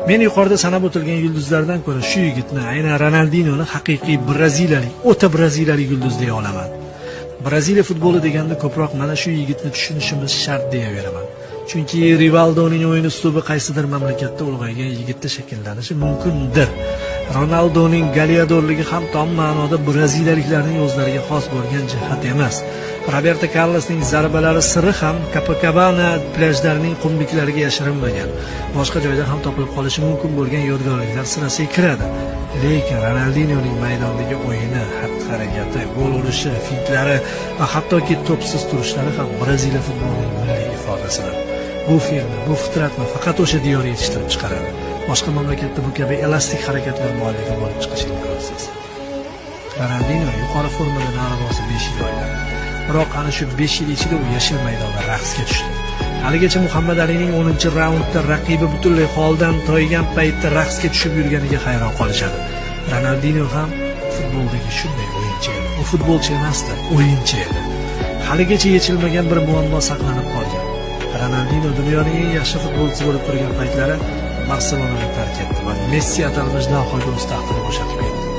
Men yuqorida sanab o'tilgan yulduzlardan ko'ra shu yigitni, aynan Ronaldinoni haqiqiy braziliyalik, o'ta braziliyalik yulduz deya olaman. Braziliya futboli deganda ko'proq mana shu yigitni tushunishimiz shart deyaveraman. Chunki Rivaldoning o'yin uslubi qaysidir mamlakatda ulg'aygan yigitda shakllanishi mumkindir. Ronaldoning goleadorligi ham tom ma'noda braziliyaliklarning o'zlariga xos bo'lgan jihat emas. Roberto Carlosning zarbalari siri ham Copacabana plyajlarining qumliklariga yashirinmagan. Boshqa joyda ham topilib qolishi mumkin bo'lgan yodgorliklar sirasiga kiradi. Lekin Ronaldinyoning maydondagi o'yini, xatti-harakati, gol urishi, fintlari va hattoki to'psiz turishlari ham Braziliya futbolining milliy ifodasidir. Bu fe'lni, bu fitratni faqat o'sha diyor yetishtirib chiqaradi. Boshqa mamlakatda bu kabi elastik harakatlar muallifi bo'lib chiqishi imkonsiz. Ronaldinyo yuqori formada naravosi 5 yil o'ynadi. Biroq ana shu 5 yil ichida u yashil maydonda raqsga tushdi. Haligacha Muhammad Alining 10-raundda raqibi butunlay holdan toygan paytda raqsga tushib yurganiga hayron qolishadi. Ronaldinyo ham futboldagi shunday o'yinchi edi. U futbolchi emasdi, o'yinchi edi. Haligacha yechilmagan bir muammo saqlanib qolgan. Ronaldinyo dunyoning eng yaxshi futbolchisi bo'lib turgan paytlari Barselonani tark etdi va Messi atalmish Dahoga o'z taxtini bo'shatib ketdi.